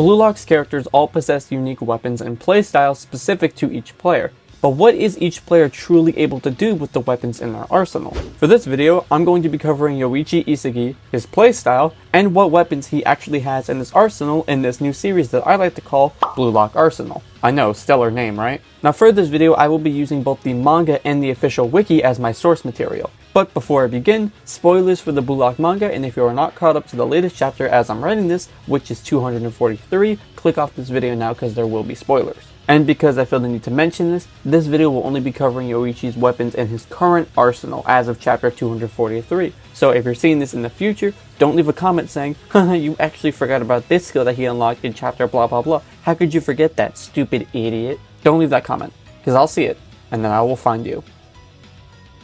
BLUELOCK's characters all possess unique weapons and playstyles specific to each player, but what is each player truly able to do with the weapons in their arsenal? For this video, I'm going to be covering Yoichi Isagi, his playstyle, and what weapons he actually has in his arsenal in this new series that I like to call BLUELOCK Arsenal. I know, stellar name, right? Now for this video, I will be using both the manga and the official wiki as my source material. But before I begin, spoilers for the BLUELOCK manga, and if you are not caught up to the latest chapter as I'm writing this, which is 243, click off this video now because there will be spoilers. And because I feel the need to mention this video will only be covering Yoichi's weapons in his current arsenal as of chapter 243. So if you're seeing this in the future, don't leave a comment saying, haha, you actually forgot about this skill that he unlocked in chapter blah blah blah. How could you forget that, stupid idiot? Don't leave that comment, because I'll see it, and then I will find you.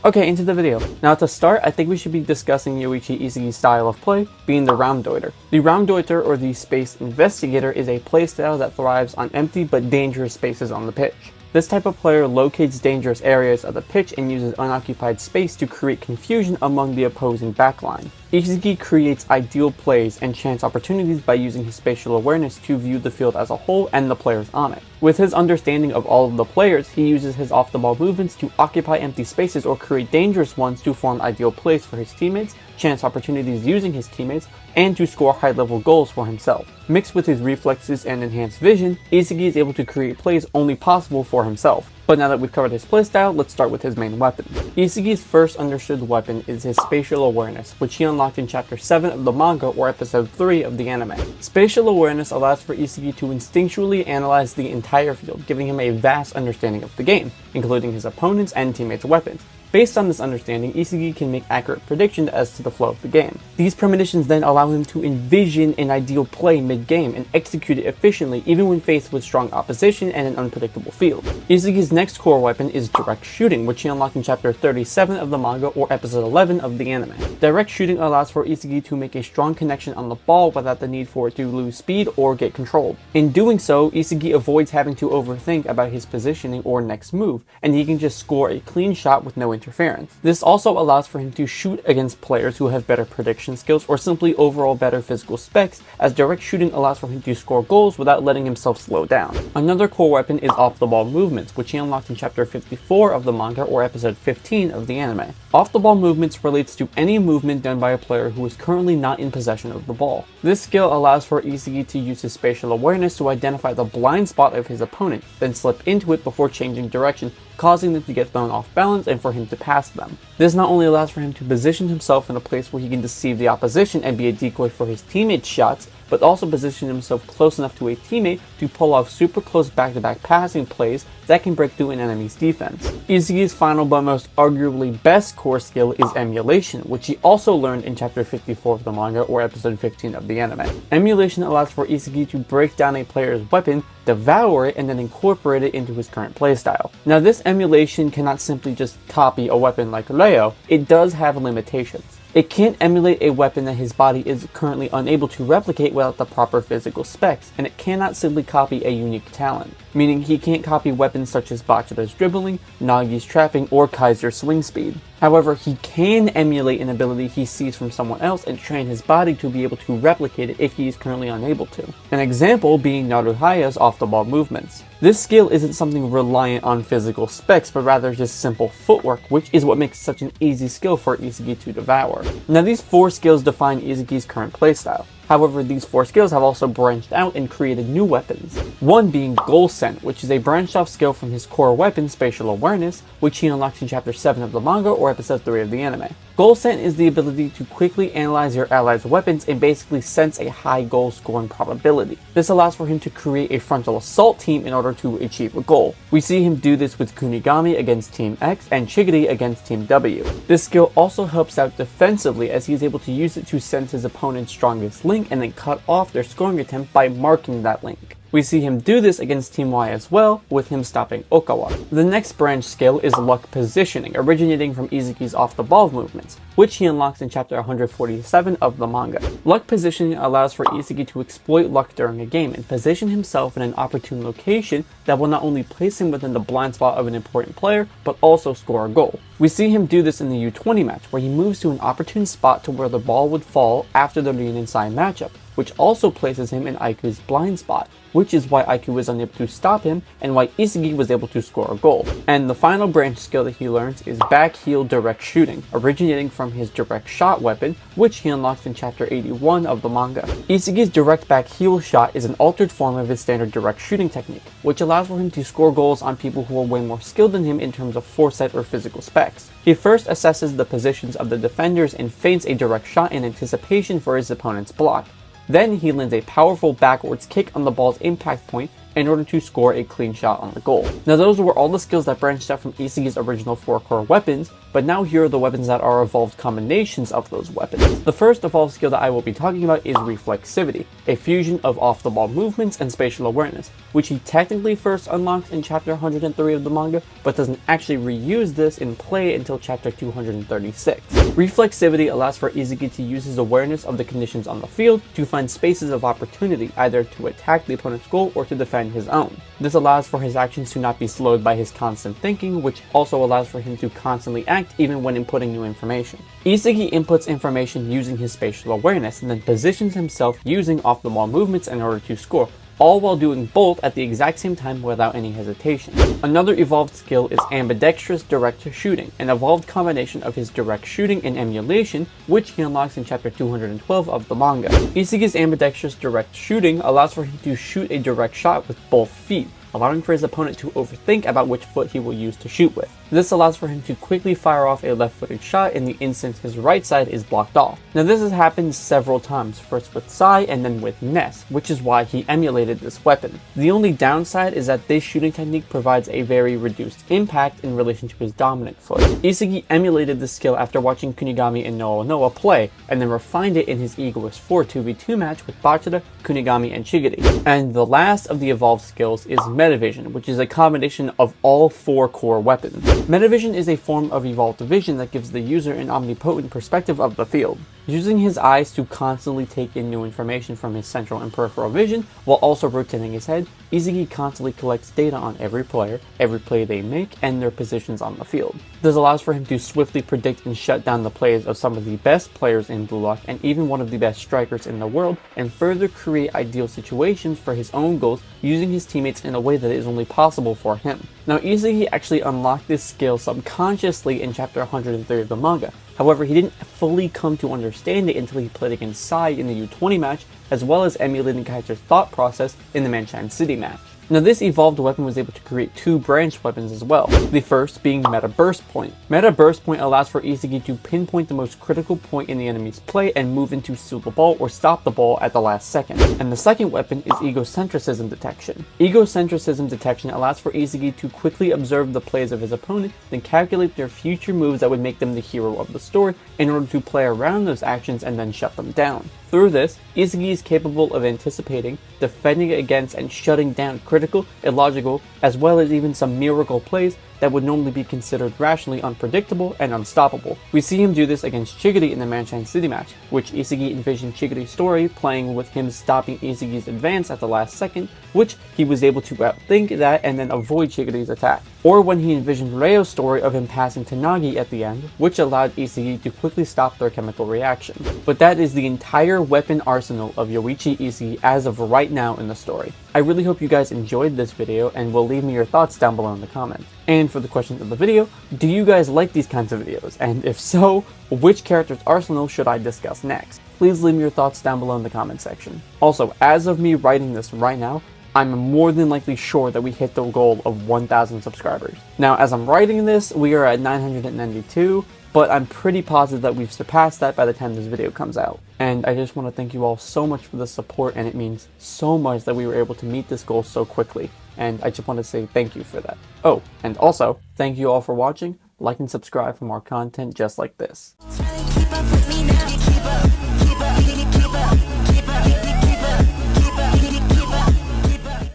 Okay, into the video. Now to start, I think we should be discussing Yoichi Isagi's style of play, being the Raumdeuter. The Raumdeuter, or the Space Investigator, is a playstyle that thrives on empty but dangerous spaces on the pitch. This type of player locates dangerous areas of the pitch and uses unoccupied space to create confusion among the opposing backline. Isagi creates ideal plays and chance opportunities by using his spatial awareness to view the field as a whole and the players on it. With his understanding of all of the players, he uses his off-the-ball movements to occupy empty spaces or create dangerous ones to form ideal plays for his teammates, chance opportunities using his teammates, and to score high-level goals for himself. Mixed with his reflexes and enhanced vision, Isagi is able to create plays only possible for himself. But now that we've covered his playstyle, let's start with his main weapon. Isagi's first understood weapon is his spatial awareness, which he unlocked in chapter 7 of the manga or episode 3 of the anime. Spatial awareness allows for Isagi to instinctually analyze the entire field, giving him a vast understanding of the game, including his opponents' and teammates' weapons. Based on this understanding, Isagi can make accurate predictions as to the flow of the game. These premonitions then allow him to envision an ideal play mid-game and execute it efficiently even when faced with strong opposition and an unpredictable field. Isagi's next core weapon is direct shooting, which he unlocked in chapter 37 of the manga or episode 11 of the anime. Direct shooting allows for Isagi to make a strong connection on the ball without the need for it to lose speed or get controlled. In doing so, Isagi avoids having to overthink about his positioning or next move, and he can just score a clean shot with no interference. This also allows for him to shoot against players who have better prediction skills or simply overall better physical specs, as direct shooting allows for him to score goals without letting himself slow down. Another core weapon is off-the-ball movements, which he unlocked in chapter 54 of the manga or episode 15 of the anime. Off-the-ball movements relates to any movement done by a player who is currently not in possession of the ball. This skill allows for Isagi to use his spatial awareness to identify the blind spot of his opponent, then slip into it before changing direction, causing them to get thrown off balance and for him to pass them. This not only allows for him to position himself in a place where he can deceive the opposition and be a decoy for his teammates' shots, but also position himself close enough to a teammate to pull off super close back-to-back passing plays that can break through an enemy's defense. Isagi's final but most arguably best core skill is emulation, which he also learned in chapter 54 of the manga or episode 15 of the anime. Emulation allows for Isagi to break down a player's weapon, devour it, and then incorporate it into his current playstyle. Now this emulation cannot simply just copy a weapon like Leo, it does have limitations. It can't emulate a weapon that his body is currently unable to replicate without the proper physical specs, and it cannot simply copy a unique talent, meaning he can't copy weapons such as Bachira's dribbling, Nagi's trapping, or Kaiser's swing speed. However, he can emulate an ability he sees from someone else and train his body to be able to replicate it if he is currently unable to. An example being Naruhaya's off-the-ball movements. This skill isn't something reliant on physical specs, but rather just simple footwork, which is what makes such an easy skill for Isagi to devour. Now these 4 skills define Isagi's current playstyle. However, these 4 skills have also branched out and created new weapons. One being Goal Scent, which is a branched off skill from his core weapon, Spatial Awareness, which he unlocked in chapter 7 of the manga or episode 3 of the anime. Goal Scent is the ability to quickly analyze your allies' weapons and basically sense a high goal scoring probability. This allows for him to create a frontal assault team in order to achieve a goal. We see him do this with Kunigami against Team X and Chigiri against Team W. This skill also helps out defensively, as he is able to use it to sense his opponent's strongest link and then cut off their scoring attempt by marking that link. We see him do this against Team Y as well, with him stopping Okawa. The next branch skill is Luck Positioning, originating from Isagi's off-the-ball movements, which he unlocks in chapter 147 of the manga. Luck Positioning allows for Isagi to exploit luck during a game and position himself in an opportune location that will not only place him within the blind spot of an important player, but also score a goal. We see him do this in the U20 match, where he moves to an opportune spot to where the ball would fall after the Rin and Sai matchup. which also places him in Aiku's blind spot, which is why Aiku was unable to stop him and why Isagi was able to score a goal. And the final branch skill that he learns is back heel direct shooting, originating from his direct shot weapon, which he unlocks in chapter 81 of the manga. Isagi's direct back heel shot is an altered form of his standard direct shooting technique, which allows for him to score goals on people who are way more skilled than him in terms of foresight or physical specs. He first assesses the positions of the defenders and feints a direct shot in anticipation for his opponent's block. Then he lands a powerful backwards kick on the ball's impact point in order to score a clean shot on the goal. Now those were all the skills that branched out from Isagi's original 4 core weapons, but now here are the weapons that are evolved combinations of those weapons. The first evolved skill that I will be talking about is reflexivity, a fusion of off-the-ball movements and spatial awareness, which he technically first unlocks in chapter 103 of the manga, but doesn't actually reuse this in play until chapter 236. Reflexivity allows for Isagi to use his awareness of the conditions on the field to find spaces of opportunity, either to attack the opponent's goal or to defend his own. This allows for his actions to not be slowed by his constant thinking, which also allows for him to constantly act even when inputting new information. Isagi inputs information using his spatial awareness and then positions himself using off-the-ball movements in order to score, all while doing both at the exact same time without any hesitation. Another evolved skill is ambidextrous direct shooting, an evolved combination of his direct shooting and emulation, which he unlocks in chapter 212 of the manga. Isagi's ambidextrous direct shooting allows for him to shoot a direct shot with both feet, allowing for his opponent to overthink about which foot he will use to shoot with. This allows for him to quickly fire off a left-footed shot in the instant his right side is blocked off. Now this has happened several times, first with Sai and then with Ness, which is why he emulated this weapon. The only downside is that this shooting technique provides a very reduced impact in relation to his dominant foot. Isagi emulated this skill after watching Kunigami and Noa play, and then refined it in his Egoist 4 2v2 match with Bachida, Kunigami, and Chigiri. And the last of the evolved skills is Metavision, which is a combination of all 4 core weapons. Metavision is a form of evolved vision that gives the user an omnipotent perspective of the field. Using his eyes to constantly take in new information from his central and peripheral vision, while also rotating his head, Isagi constantly collects data on every player, every play they make, and their positions on the field. This allows for him to swiftly predict and shut down the plays of some of the best players in BLUELOCK and even one of the best strikers in the world, and further create ideal situations for his own goals using his teammates in a way that is only possible for him. Now Isagi actually unlocked this skill subconsciously in chapter 103 of the manga. However, he didn't fully come to understand it until he played against Sai in the U20 match, as well as emulating Kaiser's thought process in the Manshan City match. Now this evolved weapon was able to create 2 branched weapons as well, the first being Meta Burst Point. Meta Burst Point allows for Isagi to pinpoint the most critical point in the enemy's play and move in to steal the ball or stop the ball at the last second. And the second weapon is Egocentrism Detection. Egocentrism Detection allows for Isagi to quickly observe the plays of his opponent, then calculate their future moves that would make them the hero of the story in order to play around those actions and then shut them down. Through this, Isagi is capable of anticipating, defending against, and shutting down critical, illogical, as well as even some miracle plays that would normally be considered rationally unpredictable and unstoppable. We see him do this against Chigiri in the Manshan City match, which Isagi envisioned Chigiri's story playing with him stopping Isagi's advance at the last second, which he was able to outthink that and then avoid Chigiri's attack. Or when he envisioned Ryo's story of him passing to Nagi at the end, which allowed Isagi to quickly stop their chemical reaction. But that is the entire weapon arsenal of Yoichi Isagi as of right now in the story. I really hope you guys enjoyed this video and will leave me your thoughts down below in the comments. And for the question of the video, do you guys like these kinds of videos? And if so, which character's arsenal should I discuss next? Please leave me your thoughts down below in the comment section. Also, as of me writing this right now, I'm more than likely sure that we hit the goal of 1,000 subscribers. Now, as I'm writing this, we are at 992, but I'm pretty positive that we've surpassed that by the time this video comes out. And I just want to thank you all so much for the support, and it means so much that we were able to meet this goal so quickly. And I just want to say thank you for that. Oh, and also, thank you all for watching. Like and subscribe for more content just like this.